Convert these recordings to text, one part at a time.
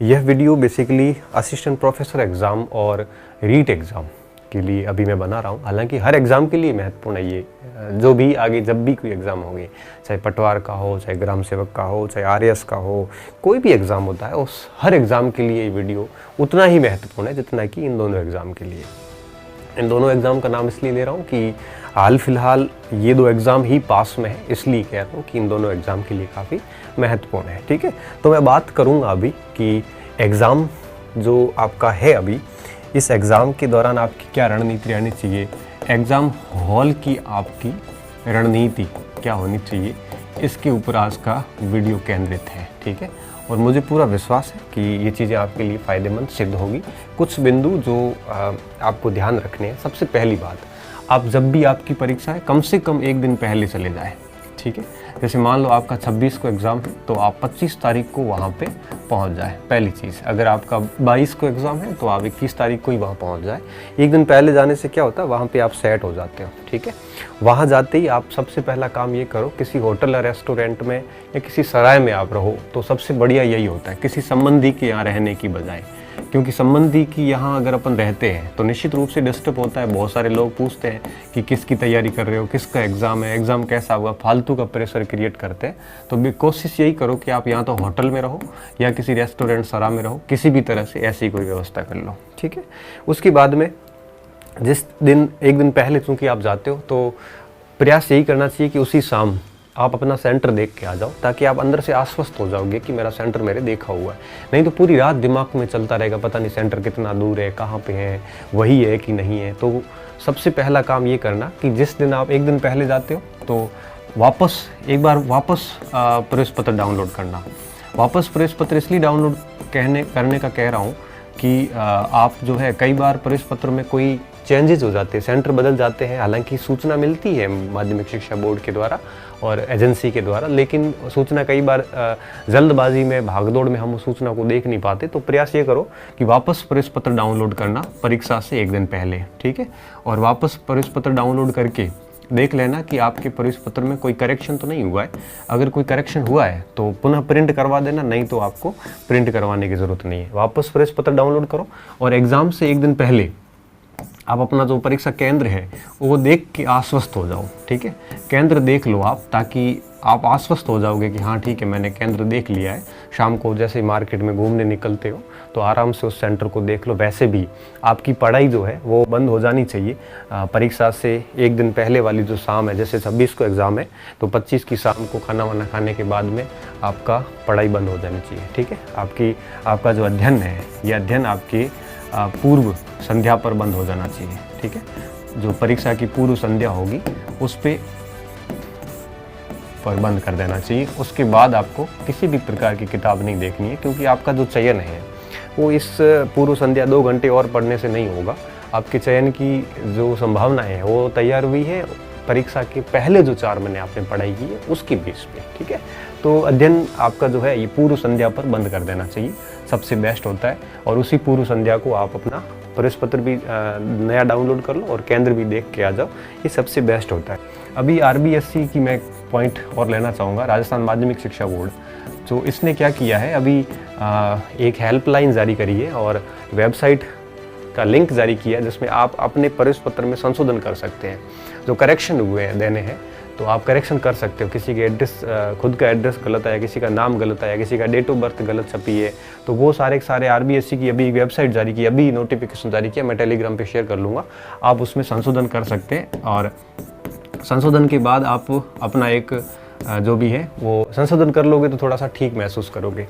यह video basically assistant professor exam और REET exam के लिए अभी मैं बना रहा हूँ। हालांकि हर एग्ज़ाम के लिए महत्वपूर्ण है ये, जो भी आगे जब भी कोई एग्ज़ाम होगी, चाहे पटवार का हो, चाहे ग्राम सेवक का हो, चाहे आरएएस का हो, कोई भी एग्ज़ाम होता है उस हर एग्ज़ाम के लिए ये वीडियो उतना ही महत्वपूर्ण है जितना कि इन दोनों एग्ज़ाम के लिए। इन दोनों एग्ज़ाम का नाम इसलिए ले रहा हूँ कि हाल फिलहाल ये दो एग्ज़ाम ही पास में है, इसलिए कह रहा हूँ कि इन दोनों एग्ज़ाम के लिए काफ़ी महत्वपूर्ण है। ठीक है, तो मैं बात करूँगा अभी कि एग्ज़ाम जो आपका है अभी, इस एग्ज़ाम के दौरान आपकी क्या रणनीति रहनी चाहिए, एग्ज़ाम हॉल की आपकी रणनीति क्या होनी चाहिए, इसके ऊपर आज का वीडियो केंद्रित है। ठीक है, और मुझे पूरा विश्वास है कि ये चीज़ें आपके लिए फ़ायदेमंद सिद्ध होगी। कुछ बिंदु जो आपको ध्यान रखने हैं। सबसे पहली बात, आप जब भी आपकी परीक्षा है कम से कम एक दिन पहले चले जाएं। ठीक है, जैसे मान लो आपका 26 को एग्ज़ाम है तो आप 25 तारीख को वहाँ पे पहुँच जाए। पहली चीज़, अगर आपका 22 को एग्ज़ाम है तो आप 21 तारीख को ही वहाँ पहुँच जाए। एक दिन पहले जाने से क्या होता है, वहाँ पे आप सेट हो जाते हो। ठीक है, वहाँ जाते ही आप सबसे पहला काम ये करो, किसी होटल या रेस्टोरेंट में या किसी सराय में आप रहो तो सबसे बढ़िया यही होता है, किसी संबंधी के यहाँ रहने की बजाय। क्योंकि संबंधी की यहाँ अगर अपन रहते हैं तो निश्चित रूप से डिस्टर्ब होता है। बहुत सारे लोग पूछते हैं कि किसकी तैयारी कर रहे हो, किसका एग्ज़ाम है, एग्ज़ाम कैसा हुआ, फालतू का प्रेशर क्रिएट करते हैं। तो कोशिश यही करो कि आप यहाँ तो होटल में रहो या किसी रेस्टोरेंट सरा में रहो, किसी भी तरह से ऐसी कोई व्यवस्था कर लो। ठीक है, उसके बाद में जिस दिन एक दिन पहले चूँकि आप जाते हो तो प्रयास यही करना चाहिए कि उसी शाम आप अपना सेंटर देख के आ जाओ, ताकि आप अंदर से आश्वस्त हो जाओगे कि मेरा सेंटर मेरे देखा हुआ है। नहीं तो पूरी रात दिमाग में चलता रहेगा, पता नहीं सेंटर कितना दूर है, कहाँ पे है, वही है कि नहीं है। तो सबसे पहला काम ये करना कि जिस दिन आप एक दिन पहले जाते हो तो एक बार वापस प्रवेश पत्र डाउनलोड करना। वापस प्रवेश पत्र इसलिए डाउनलोड करने का कह रहा हूँ कि आप जो है कई बार प्रवेश पत्र में कोई चेंजेस हो जाते हैं, सेंटर बदल जाते हैं। हालांकि सूचना मिलती है माध्यमिक शिक्षा बोर्ड के द्वारा और एजेंसी के द्वारा, लेकिन सूचना कई बार जल्दबाजी में, भागदौड़ में हम उस सूचना को देख नहीं पाते। तो प्रयास ये करो कि वापस प्रवेश पत्र डाउनलोड करना परीक्षा से एक दिन पहले। ठीक है, और वापस प्रवेश पत्र डाउनलोड करके देख लेना कि आपके प्रवेश पत्र में कोई करेक्शन तो नहीं हुआ है। अगर कोई करेक्शन हुआ है तो पुनः प्रिंट करवा देना, नहीं तो आपको प्रिंट करवाने की ज़रूरत नहीं है। वापस प्रवेश पत्र डाउनलोड करो और एग्ज़ाम से एक दिन पहले आप अपना जो परीक्षा केंद्र है वो देख के आश्वस्त हो जाओ। ठीक है, केंद्र देख लो आप, ताकि आप आश्वस्त हो जाओगे कि हाँ ठीक है, मैंने केंद्र देख लिया है। शाम को जैसे ही मार्केट में घूमने निकलते हो तो आराम से उस सेंटर को देख लो। वैसे भी आपकी पढ़ाई जो है वो बंद हो जानी चाहिए परीक्षा से एक दिन पहले वाली जो शाम है। जैसे 26 को एग्ज़ाम है तो 25 की शाम को खाना वाना खाने के बाद में आपका पढ़ाई बंद हो जानी चाहिए। ठीक है, आपका जो अध्ययन है, ये अध्ययन आपकी पूर्व संध्या पर बंद हो जाना चाहिए। ठीक है, जो परीक्षा की पूर्व संध्या होगी उस पर बंद कर देना चाहिए। उसके बाद आपको किसी भी प्रकार की किताब नहीं देखनी है, क्योंकि आपका जो चयन है वो इस पूर्व संध्या 2 घंटे और पढ़ने से नहीं होगा। आपके चयन की जो संभावना है वो तैयार हुई है परीक्षा के पहले जो 4 महीने आपने पढ़ाई की है उसकी बेस पे। ठीक है, तो अध्ययन आपका जो है ये पूर्व संध्या पर बंद कर देना चाहिए, सबसे बेस्ट होता है। और उसी पूर्व संध्या को आप अपना प्रवेश पत्र भी नया डाउनलोड कर लो और केंद्र भी देख के आ जाओ, ये सबसे बेस्ट होता है। अभी आरबीएससी की मैं पॉइंट और लेना चाहूँगा, राजस्थान माध्यमिक शिक्षा बोर्ड। तो इसने क्या किया है, अभी एक हेल्पलाइन जारी करी है और वेबसाइट का लिंक जारी किया है, जिसमें आप अपने प्रवेश पत्र में संशोधन कर सकते हैं। जो करेक्शन हुए हैं देने हैं तो आप करेक्शन कर सकते हो। किसी के एड्रेस, खुद का एड्रेस गलत आया, किसी का नाम गलत आया, किसी का डेट ऑफ बर्थ गलत छपी है, तो वो सारे आरबीएससी की अभी वेबसाइट जारी की, अभी नोटिफिकेशन जारी किया, मैं टेलीग्राम पे शेयर कर लूँगा। आप उसमें संशोधन कर सकते हैं और संशोधन के बाद आप अपना एक जो भी है वो संशोधन कर लोगे तो थोड़ा सा ठीक महसूस करोगे।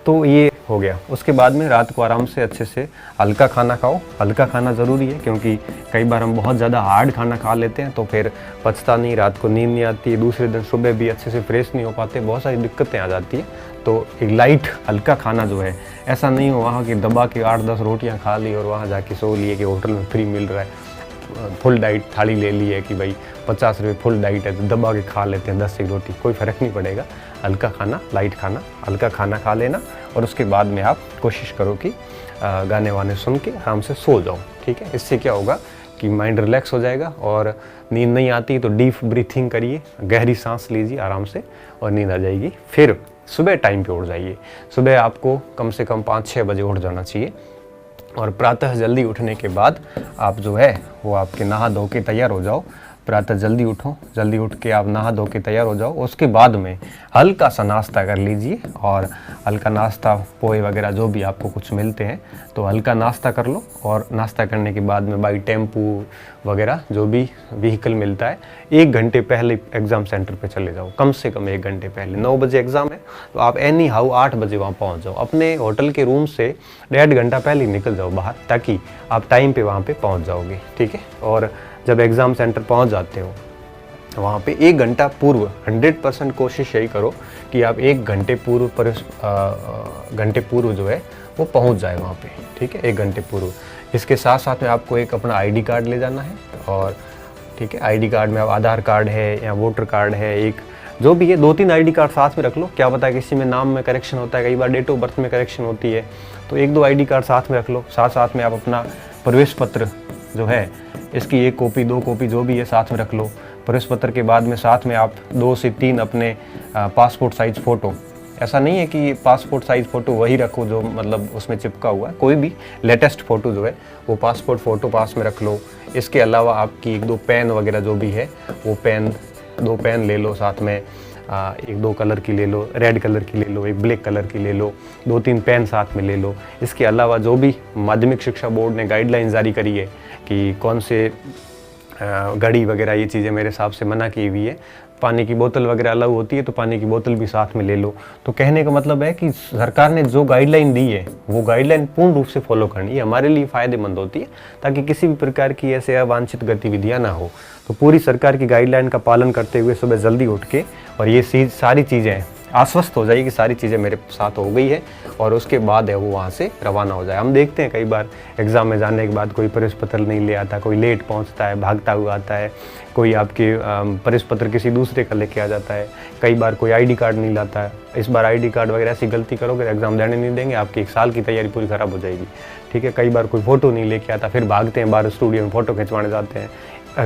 तो ये हो गया। उसके बाद में रात को आराम से अच्छे से हल्का खाना खाओ। हल्का खाना ज़रूरी है, क्योंकि कई बार हम बहुत ज़्यादा हार्ड खाना खा लेते हैं तो फिर पचता नहीं, रात को नींद नहीं आती, दूसरे दिन सुबह भी अच्छे से फ्रेश नहीं हो पाते, बहुत सारी दिक्कतें आ जाती हैं। तो एक लाइट हल्का खाना जो है, ऐसा नहीं हो वहाँ की दबा के 8-10 रोटियाँ खा ली और वहाँ जाके सो लिए कि होटल में फ्री मिल रहा है, फुल डाइट थाली ले ली है कि भाई 50 रुपये फुल डाइट है तो दबा के खा लेते हैं 10 एक रोटी, कोई फ़र्क नहीं पड़ेगा। हल्का खाना, लाइट खाना, हल्का खाना खा लेना और उसके बाद में आप कोशिश करो कि गाने वाने सुन के आराम से सो जाओ। ठीक है, इससे क्या होगा कि माइंड रिलैक्स हो जाएगा। और नींद नहीं आती तो डीप ब्रीथिंग करिए, गहरी सांस लीजिए आराम से और नींद आ जाएगी। फिर सुबह टाइम पे उठ जाइए। सुबह आपको कम से कम 5-6 बजे उठ जाना चाहिए और प्रातः जल्दी उठने के बाद आप जो है वो आपके नहा धो के तैयार हो जाओ। प्रातः जल्दी उठो, जल्दी उठ के आप नहा धो के तैयार हो जाओ। उसके बाद में हल्का सा नाश्ता कर लीजिए और हल्का नाश्ता पोहे वगैरह जो भी आपको कुछ मिलते हैं तो हल्का नाश्ता कर लो। और नाश्ता करने के बाद में बाई टेम्पू वगैरह जो भी व्हीकल मिलता है 1 घंटे पहले एग्ज़ाम सेंटर पे चले जाओ, कम से कम 1 घंटे पहले। 9 बजे एग्ज़ाम है तो आप एनी हाउ 8 बजे वहाँ पहुँच जाओ। अपने होटल के रूम से 1.5 घंटा पहले निकल जाओ बाहर, ताकि आप टाइम पे वहाँ पे पहुँच जाओगे, ठीक है। और जब एग्ज़ाम सेंटर पहुँच जाते हो वहाँ पे 1 घंटा पूर्व 100% कोशिश यही करो कि आप 1 घंटे पूर्व जो है वो पहुँच जाए वहाँ पे, ठीक है, 1 घंटे पूर्व। इसके साथ साथ में आपको एक अपना आईडी कार्ड ले जाना है और ठीक है, आईडी कार्ड में आप आधार कार्ड है या वोटर कार्ड है, एक जो भी है 2-3 आईडी कार्ड साथ में रख लो। क्या पता है किसी में नाम में करेक्शन होता है, कई बार डेट ऑफ बर्थ में करेक्शन होती है, तो 1-2 आईडी कार्ड साथ में रख लो। साथ साथ में आप अपना प्रवेश पत्र जो है इसकी 1 कॉपी 2 कॉपी जो भी है साथ में रख लो। प्रवेश पत्र के बाद में साथ में आप 2 से 3 अपने पासपोर्ट साइज़ फ़ोटो, ऐसा नहीं है कि पासपोर्ट साइज़ फ़ोटो वही रखो जो मतलब उसमें चिपका हुआ है, कोई भी लेटेस्ट फ़ोटो जो है वो पासपोर्ट फ़ोटो पास में रख लो। इसके अलावा आपकी 1-2 पेन वगैरह जो भी है वो पेन 2 पेन ले लो साथ में, 1-2 कलर की ले लो, रेड कलर की ले लो, 1 ब्लैक कलर की ले लो, 2-3 पेन साथ में ले लो। इसके अलावा जो भी माध्यमिक शिक्षा बोर्ड ने गाइडलाइन जारी करी है कि कौन से घड़ी वगैरह ये चीज़ें मेरे हिसाब से मना की हुई है, पानी की बोतल वगैरह अलाउ होती है तो पानी की बोतल भी साथ में ले लो। तो कहने का मतलब है कि सरकार ने जो गाइडलाइन दी है वो गाइडलाइन पूर्ण रूप से फॉलो करनी है, हमारे लिए फ़ायदेमंद होती है, ताकि किसी भी प्रकार की ऐसे अवांछित गतिविधियां ना हो। तो पूरी सरकार की गाइडलाइन का पालन करते हुए सुबह जल्दी उठ के और ये सारी चीज़ें आश्वस्त हो जाइए कि सारी चीज़ें मेरे साथ हो गई है और उसके बाद है वो वहाँ से रवाना हो जाए। हम देखते हैं कई बार एग्ज़ाम में जाने के बाद कोई प्रवेश पत्र नहीं ले आता, कोई लेट पहुँचता है, भागता हुआ आता है, कोई आपके प्रवेश पत्र किसी दूसरे का लेके आ जाता है, कई बार कोई आईडी कार्ड नहीं लाता है। इस बार आईडी कार्ड वगैरह ऐसी गलती करोगे एग्ज़ाम देने नहीं देंगे, आपकी 1 साल की तैयारी पूरी ख़राब हो जाएगी, ठीक है। कई बार कोई फ़ोटो नहीं लेके आता, फिर भागते हैं बाहर स्टूडियो में फ़ोटो खिंचवाने जाते हैं,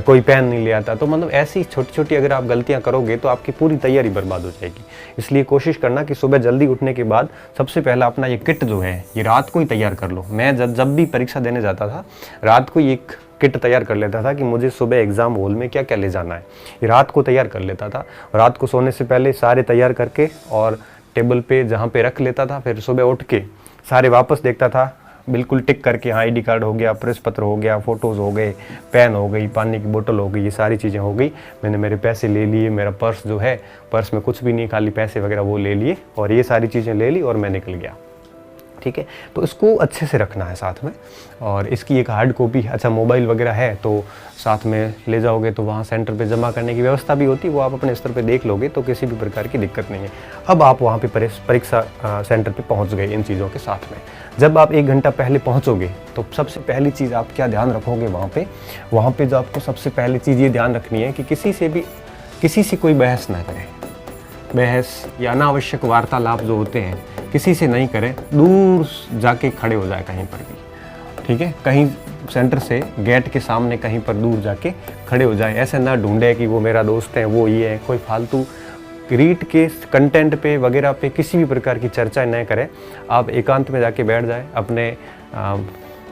कोई पेन नहीं ले आता। तो मतलब ऐसी छोटी छोटी अगर आप गलतियां करोगे तो आपकी पूरी तैयारी बर्बाद हो जाएगी। इसलिए कोशिश करना कि सुबह जल्दी उठने के बाद सबसे पहला अपना ये किट जो है ये रात को ही तैयार कर लो। मैं जब भी परीक्षा देने जाता था रात को ही एक किट तैयार कर लेता था कि मुझे सुबह एग्ज़ाम हॉल में क्या क्या ले जाना है, ये रात को तैयार कर लेता था। रात को सोने से पहले सारे तैयार करके और टेबल पे जहाँ पे रख लेता था, फिर सुबह उठ के सारे वापस देखता था, बिल्कुल टिक करके, हाँ आईडी कार्ड हो गया, प्रवेश पत्र हो गया, फ़ोटोज़ हो गए, पेन हो गई, पानी की बोतल हो गई, ये सारी चीज़ें हो गई। मैंने मेरे पैसे ले लिए, मेरा पर्स जो है पर्स में कुछ भी नहीं, खाली पैसे वगैरह वो ले लिए और ये सारी चीज़ें ले ली और मैं निकल गया, ठीक है। तो इसको अच्छे से रखना है साथ में। और इसकी एक हार्ड कॉपी, अच्छा मोबाइल वगैरह है तो साथ में ले जाओगे तो वहाँ सेंटर पे जमा करने की व्यवस्था भी होती है, वो आप अपने स्तर पे देख लोगे तो किसी भी प्रकार की दिक्कत नहीं है। अब आप वहाँ पे परीक्षा सेंटर पे पहुँच गए इन चीज़ों के साथ में। जब आप 1 घंटा पहले पहुँचोगे तो सबसे पहली चीज़ आप क्या ध्यान रखोगे वहाँ पे जो आपको सबसे पहली चीज़ ये ध्यान रखनी है कि किसी से कोई बहस ना करें। बहस या अनावश्यक वार्तालाप जो होते हैं किसी से नहीं करें, दूर जाके खड़े हो जाए कहीं पर भी, ठीक है। कहीं सेंटर से गेट के सामने कहीं पर दूर जाके खड़े हो जाए। ऐसे ना ढूंढे कि वो मेरा दोस्त है, वो ये है, कोई फालतू रीट के कंटेंट पे वगैरह पे किसी भी प्रकार की चर्चा न करें। आप एकांत में जाके बैठ जाएं, अपने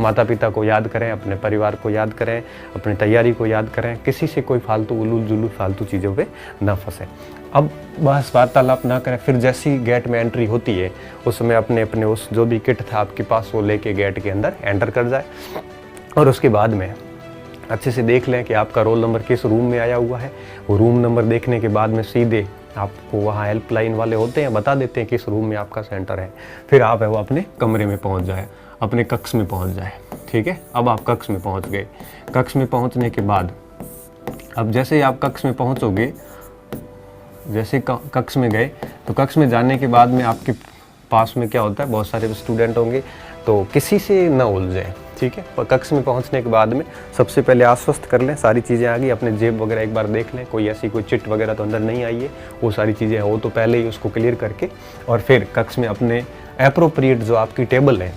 माता पिता को याद करें, अपने परिवार को याद करें, अपनी तैयारी को याद करें, किसी से कोई फालतू उलूल जुलूल फालतू चीज़ों पे ना फंसे। अब बस वार्तालाप ना करें। फिर जैसी गेट में एंट्री होती है उस समय अपने उस जो भी किट था आपके पास वो लेके गेट के अंदर एंटर कर जाए और उसके बाद में अच्छे से देख लें कि आपका रोल नंबर किस रूम में आया हुआ है। वो रूम नंबर देखने के बाद में सीधे आपको वहाँ हेल्पलाइन वाले होते हैं, बता देते हैं किस रूम में आपका सेंटर है। फिर आप है वो अपने कमरे में पहुँच जाए, अपने कक्ष में पहुँच जाए, ठीक है। अब आप कक्ष में पहुँच गए। कक्ष में पहुँचने के बाद अब जैसे ही आप कक्ष में पहुँचोगे, जैसे कक्ष में गए तो कक्ष में जाने के बाद में आपके पास में क्या होता है, बहुत सारे स्टूडेंट होंगे, तो किसी से न उलझे, ठीक है। कक्ष में पहुंचने के बाद में सबसे पहले आश्वस्त कर लें सारी चीज़ें आ गई, अपने जेब वगैरह एक बार देख लें, कोई ऐसी कोई चिट वगैरह तो अंदर नहीं आई है, वो सारी चीज़ें हो तो पहले ही उसको क्लियर करके और फिर कक्ष में अपने एप्रोप्रिएट जो आपकी टेबल है,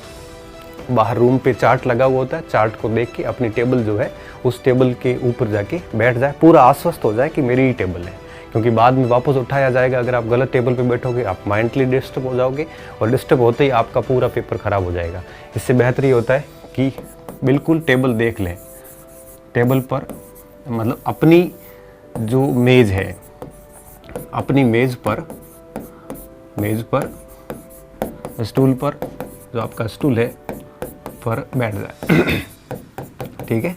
बाहर रूम पे चार्ट लगा हुआ होता है, चार्ट को देख के अपनी टेबल जो है उस टेबल के ऊपर जाके बैठ जाए, पूरा आश्वस्त हो जाए कि मेरी ही टेबल है। क्योंकि बाद में वापस उठाया जाएगा। अगर आप गलत टेबल पे बैठोगे आप मेंटली डिस्टर्ब हो जाओगे, और डिस्टर्ब होते ही आपका पूरा पेपर ख़राब हो जाएगा। इससे बेहतर ये होता है कि बिल्कुल टेबल देख लें, टेबल पर मतलब अपनी जो मेज़ है, अपनी मेज़ पर स्टूल पर, जो आपका स्टूल है पर बैठ जाए। ठीक है,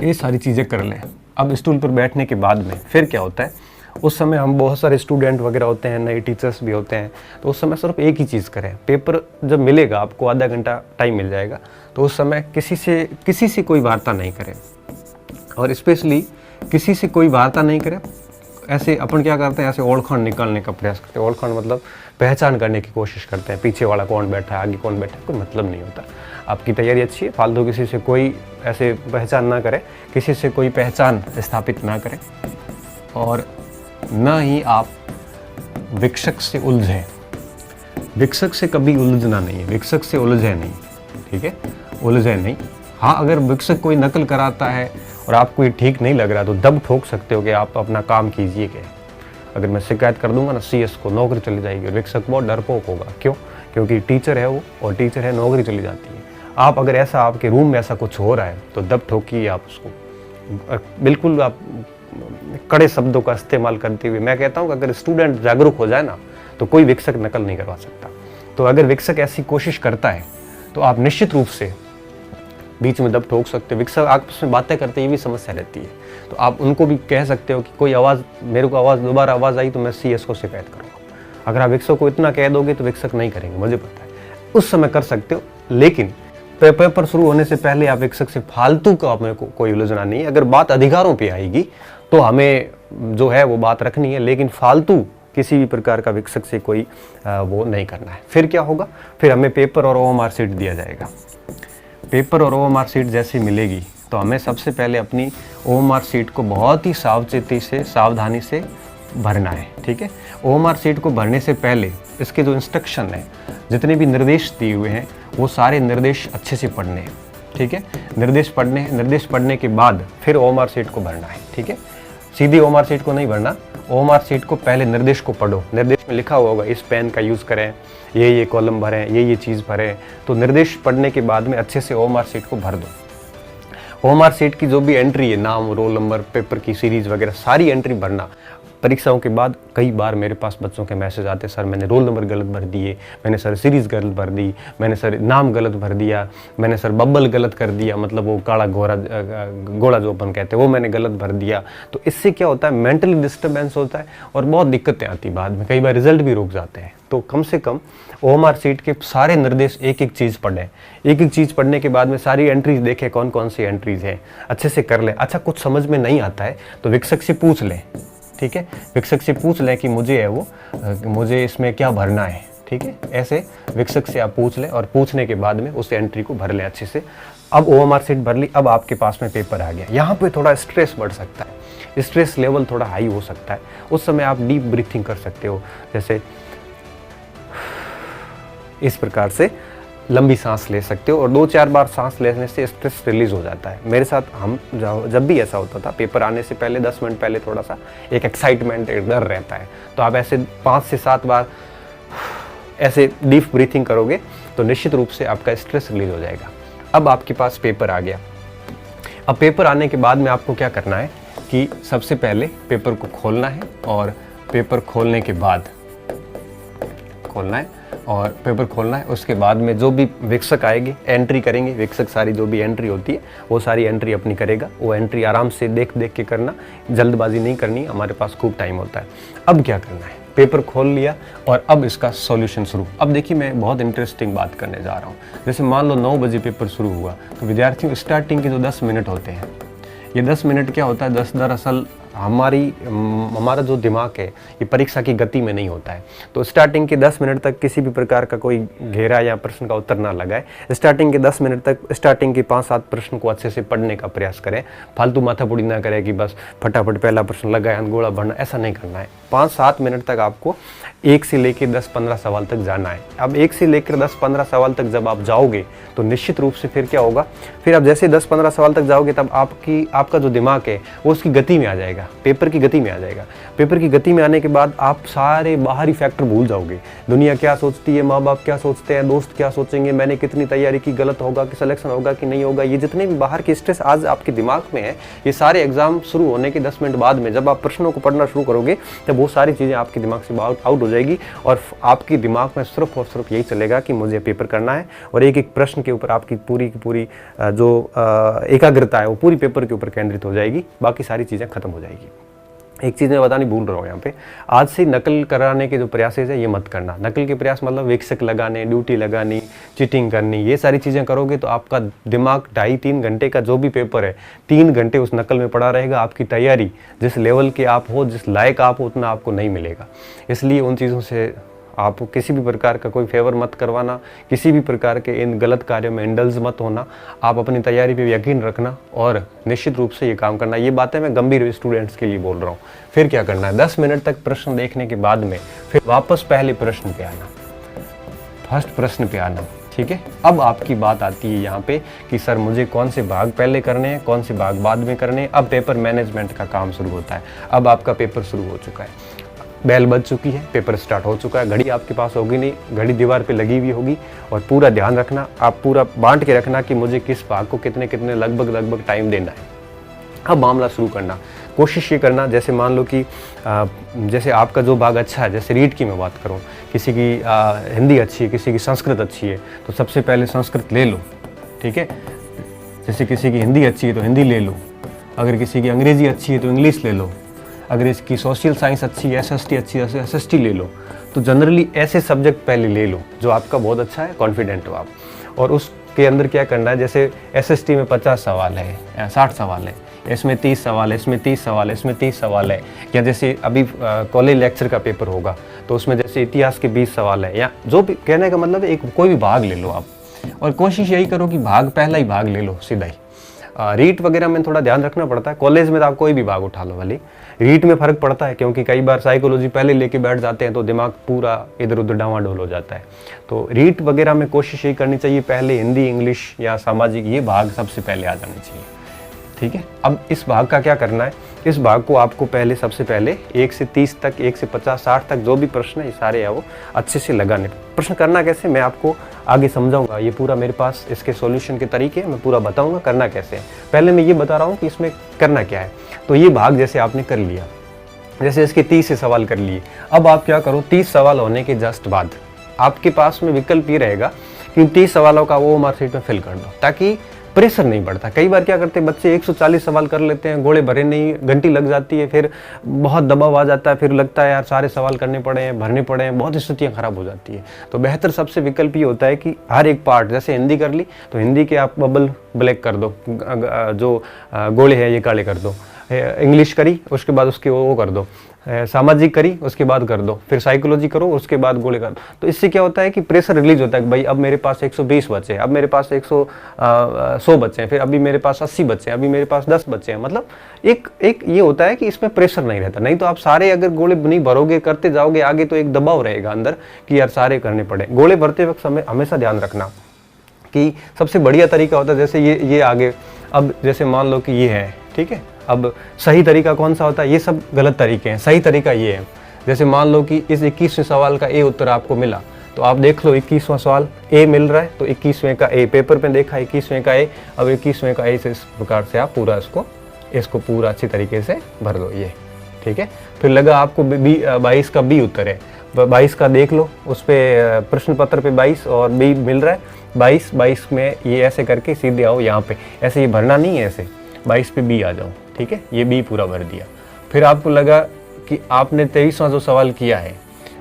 ये सारी चीज़ें कर लें। अब स्टूल पर बैठने के बाद में फिर क्या होता है, उस समय हम बहुत सारे स्टूडेंट वगैरह होते हैं, नए टीचर्स भी होते हैं, तो उस समय सिर्फ एक ही चीज़ करें। पेपर जब मिलेगा आपको, आधा घंटा टाइम मिल जाएगा, तो उस समय किसी से कोई वार्ता नहीं करें, और स्पेशली किसी से कोई वार्ता नहीं करें। ऐसे अपन क्या करते हैं, ऐसे ओळखंड निकालने का प्रयास करते हैं। ओळखंड मतलब पहचान करने की कोशिश करते हैं, पीछे वाला कौन बैठा है, आगे कौन बैठा है, कोई मतलब नहीं होता। आपकी तैयारी अच्छी है, फालतू किसी से कोई ऐसे पहचान ना करें, किसी से कोई पहचान स्थापित ना करें, और न ही आप विक्षक से उलझें। विक्षक से कभी उलझना नहीं है, विक्षक से उलझे नहीं, ठीक है, उलझे नहीं। हाँ, अगर विक्षक कोई नकल कराता है और आपको ये ठीक नहीं लग रहा तो दब ठोक सकते हो कि आप अपना काम कीजिए। क्या अगर मैं शिकायत कर दूंगा ना CS को, नौकरी चली जाएगी। और विक्षक बहुत डरपोक होगा, क्यों? क्योंकि टीचर है वो, और टीचर है, नौकरी चली जाती है। आप अगर ऐसा आपके रूम में ऐसा कुछ हो रहा है तो दब ठोकिए आप उसको, बिल्कुल आप कड़े शब्दों का इस्तेमाल करते हुए। मैं कहता हूँ कि अगर स्टूडेंट जागरूक हो जाए ना तो कोई विक्षक नकल नहीं करवा सकता। तो अगर विक्षक ऐसी कोशिश करता है तो आप निश्चित रूप से बीच में दब ठोक सकते हो। विक्षक आपस में बातें करते, ये भी समस्या रहती है, तो आप उनको भी कह सकते हो कि कोई आवाज़, मेरे को दोबारा आवाज़ आई तो मैं CS को शिकायत करूँगा। अगर आप विक्षक को इतना कह दोगे तो विक्षक नहीं करेंगे, मुझे पता है। उस समय कर सकते हो, लेकिन पेपर शुरू होने से पहले आप विक्षक से फालतू का हमें कोई उलझना नहीं है। अगर बात अधिकारों पे आएगी तो हमें जो है वो बात रखनी है, लेकिन फालतू किसी भी प्रकार का विक्षक से कोई वो नहीं करना है। फिर क्या होगा, फिर हमें पेपर और OMR शीट दिया जाएगा। पेपर और OMR शीट जैसी मिलेगी तो हमें सबसे पहले अपनी OMR शीट को बहुत ही सावचेती से, सावधानी से भरना है, ठीक है। OMR शीट को भरने से पहले इसके जो इंस्ट्रक्शन है, जितने भी निर्देश दिए हुए हैं, वो सारे निर्देश अच्छे से पढ़ने हैं, ठीक है। निर्देश पढ़ने के बाद फिर OMR शीट को भरना है, ठीक है। सीधी OMR शीट को नहीं भरना, OMR शीट को पहले निर्देश को पढ़ो। निर्देश में लिखा हुआ होगा इस पेन का यूज़ करें, ये कॉलम भरें, ये चीज़ भरें। तो निर्देश पढ़ने के बाद में अच्छे से OMR शीट को भर दो। OMR शीट की जो भी एंट्री है, नाम, रोल नंबर, पेपर की सीरीज वगैरह सारी एंट्री भरना। परीक्षाओं के बाद कई बार मेरे पास बच्चों के मैसेज आते, सर मैंने रोल नंबर गलत भर दिए, मैंने सर सीरीज़ गलत भर दी, मैंने सर नाम गलत भर दिया, मैंने सर बबल गलत कर दिया, मतलब वो काला गोला जो अपन कहते हैं वो मैंने गलत भर दिया। तो इससे क्या होता है, मेंटली डिस्टर्बेंस होता है और बहुत दिक्कतें आती बाद में, कई बार रिजल्ट भी रुक जाते हैं। तो कम से कम OMR शीट के सारे निर्देश एक एक चीज़ पढ़ें। एक एक चीज़ पढ़ने के बाद में सारी एंट्रीज देखें, कौन कौन सी एंट्रीज हैं, अच्छे से कर लें। अच्छा, कुछ समझ में नहीं आता है तो विक्षक से पूछ लें, ठीक है। विक्षक से पूछ लें कि मुझे इसमें क्या भरना है, ठीक है। ऐसे विक्षक से आप पूछ लें, और पूछने के बाद में उस एंट्री को भर लें अच्छे से। अब OMR शीट भर ली, अब आपके पास में पेपर आ गया। यहाँ पे थोड़ा स्ट्रेस बढ़ सकता है, स्ट्रेस लेवल थोड़ा हाई हो सकता है। उस समय आप डीप ब्रीथिंग कर सकते हो, जैसे इस प्रकार से लंबी सांस ले सकते हो, और 2-4 बार सांस लेने से स्ट्रेस रिलीज हो जाता है। मेरे साथ जब भी ऐसा होता था, पेपर आने से पहले 10 मिनट पहले थोड़ा सा एक एक्साइटमेंट, एक डर रहता है, तो आप ऐसे 5 से 7 बार ऐसे डीप ब्रीथिंग करोगे तो निश्चित रूप से आपका स्ट्रेस रिलीज हो जाएगा। अब आपके पास पेपर आ गया। अब पेपर आने के बाद में आपको क्या करना है कि सबसे पहले पेपर को खोलना है, और पेपर खोलने के बाद उसके बाद में जो भी विक्षक आएगी, एंट्री करेंगे विक्षक, सारी जो भी एंट्री होती है वो सारी एंट्री अपनी करेगा। वो एंट्री आराम से देख के करना, जल्दबाजी नहीं करनी, हमारे पास खूब टाइम होता है। अब क्या करना है, पेपर खोल लिया और अब इसका सॉल्यूशन शुरू। अब देखिए, मैं बहुत इंटरेस्टिंग बात करने जा रहा हूँ। जैसे मान लो 9 बजे पेपर शुरू हुआ, तो विद्यार्थियों स्टार्टिंग के जो 10 मिनट होते हैं, ये 10 मिनट क्या होता है, दरअसल हमारा जो दिमाग है ये परीक्षा की गति में नहीं होता है। तो स्टार्टिंग के 10 मिनट तक किसी भी प्रकार का कोई घेरा या प्रश्न का उत्तर ना लगाए। स्टार्टिंग के 10 मिनट तक स्टार्टिंग के 5-7 प्रश्न को अच्छे से पढ़ने का प्रयास करें। फालतू माथापुड़ी ना करें कि बस फटाफट पहला प्रश्न लगाए, गोला भरना, ऐसा नहीं करना है। 5-7 मिनट तक आपको 1 से लेकर 10-15 सवाल तक जाना है। अब 1 से लेकर 10-15 सवाल तक जब आप जाओगे तो निश्चित रूप से फिर क्या होगा, फिर आप जैसे 10-15 सवाल तक जाओगे तब आपका जो दिमाग है वो उसकी गति में आ जाएगा। जाएगा, पेपर की गति में आ जाएगा। पेपर की गति में आने के बाद आप सारे बाहरी फैक्टर भूल जाओगे। दुनिया क्या सोचती है, माँ बाप क्या सोचते हैं, दोस्त क्या सोचेंगे, मैंने कितनी तैयारी की, गलत होगा कि सिलेक्शन होगा कि नहीं होगा, ये जितने भी बाहर के स्ट्रेस आज आपके दिमाग में है, ये सारे एग्जाम शुरू होने के 10 मिनट बाद में जब आप प्रश्नों को पढ़ना शुरू करोगे तब वो सारी चीज़ें आपके दिमाग से आउट हो जाएगी और आपके दिमाग में सिर्फ और सिर्फ यही चलेगा कि मुझे पेपर करना है। और एक एक प्रश्न के ऊपर आपकी पूरी की पूरी जो एकाग्रता है वो पूरी पेपर के ऊपर केंद्रित हो जाएगी, बाकी सारी चीज़ें खत्म हो जाएगी। एक चीज़ मैं बतानी भूल रहा हूँ यहाँ पे, आज से नकल कराने के जो प्रयास है ये मत करना। नकल के प्रयास मतलब विक्षक लगाने, ड्यूटी लगानी, चीटिंग करनी, ये सारी चीज़ें करोगे तो आपका दिमाग 2.5-3 घंटे का जो भी पेपर है 3 घंटे उस नकल में पड़ा रहेगा। आपकी तैयारी जिस लेवल के आप हो, जिस लायक आप हो, उतना आपको नहीं मिलेगा। इसलिए उन चीज़ों से आप किसी भी प्रकार का कोई फेवर मत करवाना, किसी भी प्रकार के इन गलत कार्यों में इंडल्ज मत होना। आप अपनी तैयारी पे यकीन रखना और निश्चित रूप से ये काम करना। ये बातें मैं गंभीर स्टूडेंट्स के लिए बोल रहा हूँ। फिर क्या करना है, 10 मिनट तक प्रश्न देखने के बाद में फिर वापस पहले प्रश्न पे आना, फर्स्ट प्रश्न पे आना, ठीक है। अब आपकी बात आती है यहाँ पे कि सर मुझे कौन से भाग पहले करने हैं, कौन से भाग बाद में करने हैं। अब पेपर मैनेजमेंट का काम शुरू होता है। अब आपका पेपर शुरू हो चुका है, बेल बज चुकी है, पेपर स्टार्ट हो चुका है। घड़ी आपके पास होगी नहीं, घड़ी दीवार पे लगी हुई होगी और पूरा ध्यान रखना, आप पूरा बांट के रखना कि मुझे किस भाग को कितने कितने लगभग टाइम देना है। अब मामला शुरू करना, कोशिश ये करना, जैसे मान लो कि जैसे आपका जो भाग अच्छा है, जैसे रीड की मैं बात करूँ, किसी की हिंदी अच्छी है, किसी की संस्कृत अच्छी है, तो सबसे पहले संस्कृत ले लो, ठीक है। जैसे किसी की हिंदी अच्छी है तो हिंदी ले लो, अगर किसी की अंग्रेज़ी अच्छी है तो इंग्लिश ले लो, अगर इसकी सोशल साइंस अच्छी है, SST अच्छी है, SST ले लो। तो जनरली ऐसे सब्जेक्ट पहले ले लो जो आपका बहुत अच्छा है, कॉन्फिडेंट हो आप। और उसके अंदर क्या करना है, जैसे SST में 50 सवाल है या 60 सवाल है, इसमें 30 सवाल है, इसमें 30 सवाल है, इसमें 30 सवाल है, या जैसे अभी कॉलेज लेक्चर का पेपर होगा तो उसमें जैसे इतिहास के 20 सवाल है, या जो भी कहने का मतलब है, एक कोई भी भाग ले लो आप। और कोशिश यही करो कि पहला ही भाग ले लो सीधा ही। रीट वगैरह में थोड़ा ध्यान रखना पड़ता है, कॉलेज में तो आप कोई भी भाग उठा लो वाली। रीट में फ़र्क पड़ता है क्योंकि कई बार साइकोलॉजी पहले लेके बैठ जाते हैं तो दिमाग पूरा इधर उधर डावाडोल हो जाता है। तो रीट वगैरह में कोशिश यही करनी चाहिए, पहले हिंदी, इंग्लिश या सामाजिक, ये भाग सबसे पहले आ जाने चाहिए, ठीक है। अब इस भाग का क्या करना है, इस भाग को आपको पहले सबसे पहले 1 से 30 तक, 1 से 50, 60 तक जो भी प्रश्न है ये सारे है वो अच्छे से लगाने। प्रश्न करना कैसे मैं आपको आगे समझाऊंगा, ये पूरा मेरे पास इसके सॉल्यूशन के तरीके मैं पूरा बताऊंगा करना कैसे है। पहले मैं ये बता रहा हूँ कि इसमें करना क्या है। तो ये भाग जैसे आपने कर लिया, जैसे इसके 30 से सवाल कर लिए, अब आप क्या करो, 30 सवाल होने के जस्ट बाद आपके पास में विकल्प ये रहेगा कि 30 सवालों का वो मार्कशीट में फिल कर दो, ताकि प्रेशर नहीं बढ़ता। कई बार क्या करते हैं बच्चे 140 सवाल कर लेते हैं, गोले भरे नहीं, घंटी लग जाती है, फिर बहुत दबाव आ जाता है, फिर लगता है यार सारे सवाल करने पड़े हैं, भरने पड़े हैं, बहुत स्थितियाँ खराब हो जाती है। तो बेहतर सबसे विकल्प ये होता है कि हर एक पार्ट, जैसे हिंदी कर ली तो हिंदी के आप बबल ब्लैक कर दो, जो गोले हैं ये काले कर दो, इंग्लिश करी उसके बाद उसके वो कर दो, सामाजिक करी उसके बाद कर दो, फिर साइकोलॉजी करो उसके बाद गोले कर दो। तो इससे क्या होता है कि प्रेशर रिलीज होता है कि भाई अब मेरे पास 120 बच्चे हैं, अब मेरे पास 100 बच्चे हैं, फिर अभी मेरे पास 80 बच्चे हैं, अभी मेरे पास 10 बच्चे हैं। मतलब एक ये होता है कि इसमें प्रेशर नहीं रहता। नहीं तो आप सारे अगर गोले नहीं भरोगे, करते जाओगे आगे, तो एक दबाव रहेगा अंदर कि यार सारे करने पड़े। गोले भरते वक्त हमेशा ध्यान रखना कि सबसे बढ़िया तरीका होता है, जैसे ये आगे, अब जैसे मान लो कि ये है, ठीक है। अब सही तरीका कौन सा होता है, ये सब गलत तरीके हैं, सही तरीका ये है। जैसे मान लो कि इस 21वें सवाल का ए उत्तर आपको मिला, तो आप देख लो 21वां सवाल ए मिल रहा है, तो 21वें का ए पेपर पे देखा, 21वें का ए, अब 21वें का ए से इस प्रकार से आप पूरा इसको पूरा अच्छी तरीके से भर दो, ये ठीक है। फिर लगा आपको 22 का बी उत्तर है, 22 का देख लो, उस पर प्रश्न पत्र पे 22 और बी मिल रहा है 22 में ये ऐसे करके सीधे आओ यहाँ पे, ऐसे ये भरना नहीं है, ऐसे 22 पे बी आ जाओ, ठीक है। ये बी पूरा भर दिया। फिर आपको लगा कि आपने 23वां जो सवाल किया है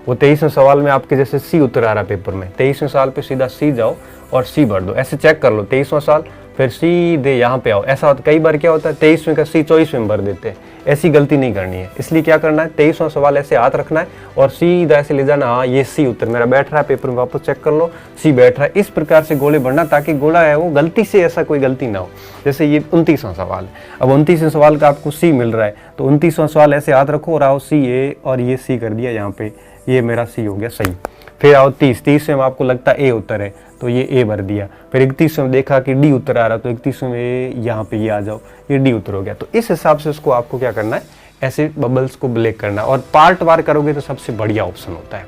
वो 23वें सवाल में आपके जैसे सी उत्तर आ रहा पेपर में, 23वें सवाल पे सीधा सी जाओ और सी भर दो, ऐसे चेक कर लो 23वां सवाल, फिर सीधे यहाँ पे आओ। ऐसा होता, कई बार क्या होता है 23वें का सी 24वें भर देते हैं, ऐसी गलती नहीं करनी है। इसलिए क्या करना है, 23वां सवाल ऐसे हाथ रखना है और सीधा ऐसे ले जाना, हाँ ये सी उत्तर मेरा बैठ रहा है, पेपर में वापस चेक कर लो सी बैठ रहा है। इस प्रकार से गोले भरना ताकि गोला है वो गलती से ऐसा कोई गलती ना हो। जैसे ये 29वां सवाल है, अब 29वें सवाल का आपको सी मिल रहा है, तो 29वां सवाल ऐसे हाथ रखो और आओ सी ए, और ये सी कर दिया यहाँ पे, ये मेरा सी हो गया सही। फिर आओ 30वें में आपको लगता है ए उत्तर है, तो ये ए भर दिया। फिर 31वें में देखा कि डी उत्तर आ रहा, तो 31वें में यहाँ पे ये आ जाओ, ये डी उत्तर हो गया। तो इस हिसाब से उसको आपको क्या करना है ऐसे बबल्स को ब्लैक करना, और पार्ट वार करोगे तो सबसे बढ़िया ऑप्शन होता है।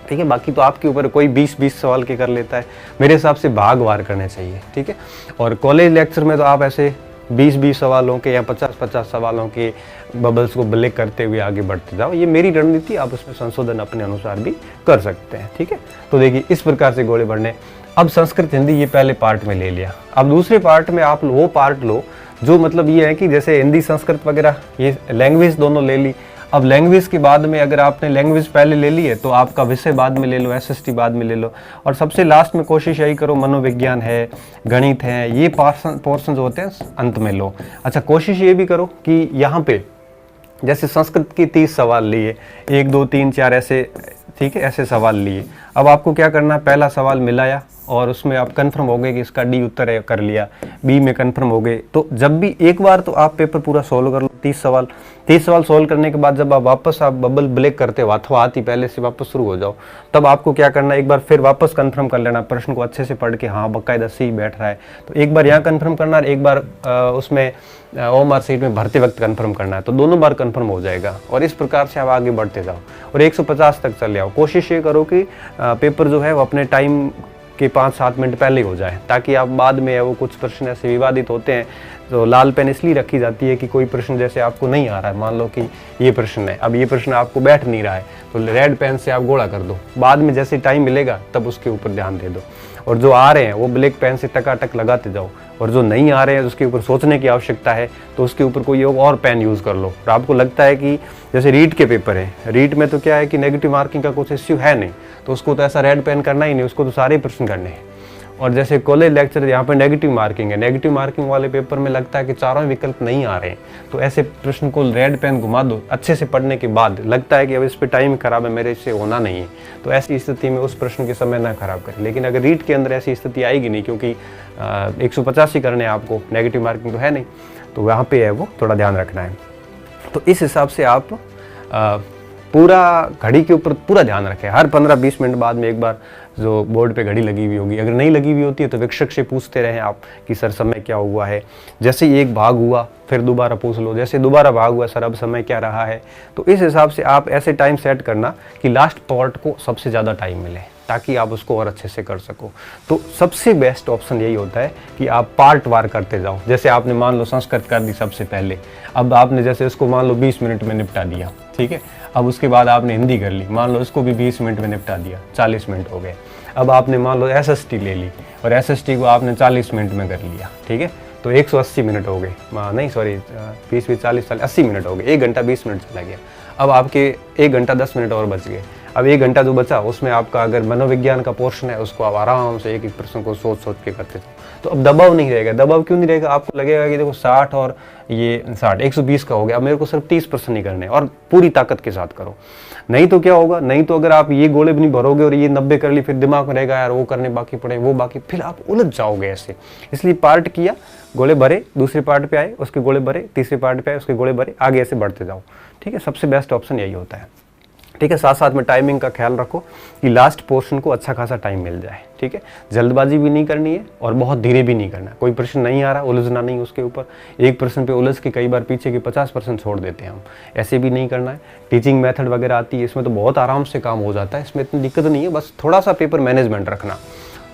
ठीक है, बाकी तो आपके ऊपर, कोई 20-20 सवाल के कर लेता है, मेरे हिसाब से भाग वार करने चाहिए। ठीक है, और कॉलेज लेक्चर में तो आप ऐसे 20-20 सवालों के या 50-50 सवालों के बबल्स को ब्लैक करते हुए आगे बढ़ते जाओ। ये मेरी रणनीति, आप उसमें संशोधन अपने अनुसार भी कर सकते हैं। ठीक है, तो देखिए इस प्रकार से गोले बढ़ने। अब संस्कृत हिंदी ये पहले पार्ट में ले लिया, अब दूसरे पार्ट में आप वो पार्ट लो जो मतलब ये है कि जैसे हिंदी संस्कृत वगैरह ये लैंग्वेज दोनों ले ली। अब लैंग्वेज के बाद में अगर आपने लैंग्वेज पहले ले ली है तो आपका विषय बाद में ले लो, एसएसटी बाद में ले लो, और सबसे लास्ट में कोशिश यही करो मनोविज्ञान है, गणित है, ये पोर्शन होते हैं अंत में लो। अच्छा, कोशिश ये भी करो कि यहाँ पे जैसे संस्कृत की 30 सवाल लिए, 1 2 3 4 ऐसे, ठीक है, ऐसे सवाल लिए। अब आपको क्या करना है, पहला सवाल मिलाया और उसमें आप कंफर्म हो गए कि इसका डी उत्तर है, कर लिया, बी में कंफर्म हो गए। तो जब भी एक बार तो आप पेपर पूरा सोल्व कर लो, 30 सवाल सोल्व करने के बाद जब आप वापस आप बबल ब्लैक करते हो अथवा आती पहले से वापस शुरू हो जाओ, तब आपको क्या करना है, एक बार फिर वापस कंफर्म कर लेना, प्रश्न को अच्छे से पढ़ के, हाँ बाकायदा सही बैठ रहा है, तो एक बार यहाँ कंफर्म करना और एक बार उसमें ओएमआर सीट में भरते वक्त कंफर्म करना है, तो दोनों बार कंफर्म हो जाएगा। और इस प्रकार से आप आगे बढ़ते जाओ और 150 तक चले आओ। कोशिश ये करो कि पेपर जो है वो अपने टाइम के 5-7 मिनट पहले हो जाए, ताकि आप बाद में वो कुछ प्रश्न ऐसे विवादित होते हैं तो लाल पेन इसलिए रखी जाती है कि कोई प्रश्न जैसे आपको नहीं आ रहा है, मान लो कि ये प्रश्न है, अब ये प्रश्न आपको बैठ नहीं रहा है, तो रेड पेन से आप गोला कर दो, बाद में जैसे टाइम मिलेगा तब उसके ऊपर ध्यान दे दो। और जो आ रहे हैं वो ब्लैक पेन से टकाटक लगाते जाओ, और जो नहीं आ रहे हैं उसके ऊपर सोचने की आवश्यकता है तो उसके ऊपर कोई और पेन यूज़ कर लो। और आपको लगता है कि जैसे रीट के पेपर है, रीट में तो क्या है कि नेगेटिव मार्किंग का कुछ इश्यू है नहीं, तो उसको तो ऐसा रेड पेन करना ही नहीं, उसको तो सारे प्रश्न करने हैं। और जैसे कॉलेज लेक्चर यहाँ पे नेगेटिव मार्किंग है, नेगेटिव मार्किंग वाले पेपर में लगता है कि चारों विकल्प नहीं आ रहे हैं, तो ऐसे प्रश्न को रेड पेन घुमा दो, अच्छे से पढ़ने के बाद लगता है कि अब इस पे टाइम खराब है, मेरे से होना नहीं है, तो ऐसी स्थिति में उस प्रश्न के समय ना खराब करें। लेकिन अगर रीट के अंदर ऐसी स्थिति आएगी नहीं, क्योंकि 150 ही करने हैं आपको, नेगेटिव मार्किंग तो है नहीं, तो वहाँ पे है वो थोड़ा ध्यान रखना है। तो इस हिसाब से आप पूरा घड़ी के ऊपर पूरा ध्यान रखें। हर 15-20 मिनट बाद में एक बार जो बोर्ड पे घड़ी लगी हुई होगी, अगर नहीं लगी हुई होती है तो शिक्षक से पूछते रहें आप कि सर समय क्या हुआ है। जैसे ही एक भाग हुआ फिर दोबारा पूछ लो, जैसे दोबारा भाग हुआ सर अब समय क्या रहा है। तो इस हिसाब से आप ऐसे टाइम सेट करना कि लास्ट पार्ट को सबसे ज़्यादा टाइम मिले, ताकि आप उसको और अच्छे से कर सको। तो सबसे बेस्ट ऑप्शन यही होता है कि आप पार्ट वार करते जाओ। जैसे आपने मान लो संस्कृत कर दी सबसे पहले, अब आपने जैसे इसको मान लो 20 मिनट में निपटा दिया, ठीक है। अब उसके बाद आपने हिंदी कर ली, मान लो इसको भी 20 मिनट में निपटा दिया, 40 मिनट हो गए। अब आपने मान लो एसएसटी ले ली और एसएसटी को आपने 40 मिनट में कर लिया, ठीक है, तो 180 मिनट हो गए, नहीं सॉरी 20-40-80 मिनट हो गए, 1 घंटा 20 मिनट चला गया। अब आपके 1 घंटा 10 मिनट और बच गए। अब 1 घंटा जो बचा उसमें आपका अगर मनोविज्ञान का पोर्शन है उसको आप आराम से एक एक प्रश्न को सोच सोच के करते जाओ, तो अब दबाव नहीं रहेगा। दबाव क्यों नहीं रहेगा, आपको लगेगा कि देखो 60 और ये 60 120 का हो गया, अब मेरे को सिर्फ 30% नहीं करने, और पूरी ताकत के साथ करो। नहीं तो क्या होगा, नहीं तो अगर आप ये गोले भी नहीं भरोगे और ये 90 कर ली, फिर दिमाग में रहेगा यार वो करने बाकी पड़े, वो बाकी, फिर आप उलझ जाओगे ऐसे। इसलिए पार्ट किया, गोले भरे, दूसरे पार्ट पे आए उसके गोले भरे, तीसरे पार्ट पे आए उसके गोले भरे, आगे ऐसे बढ़ते जाओ, ठीक है। सबसे बेस्ट ऑप्शन यही होता है, ठीक है। साथ साथ में टाइमिंग का ख्याल रखो कि लास्ट पोर्शन को अच्छा खासा टाइम मिल जाए, ठीक है। जल्दबाजी भी नहीं करनी है और बहुत धीरे भी नहीं करना है। कोई प्रश्न नहीं आ रहा, उलझना नहीं उसके ऊपर, एक प्रश्न पे उलझ के कई बार पीछे के 50% छोड़ देते हैं हम, ऐसे भी नहीं करना है। टीचिंग मेथड वगैरह आती है, इसमें तो बहुत आराम से काम हो जाता है, इसमें इतनी दिक्कत नहीं है। बस थोड़ा सा पेपर मैनेजमेंट रखना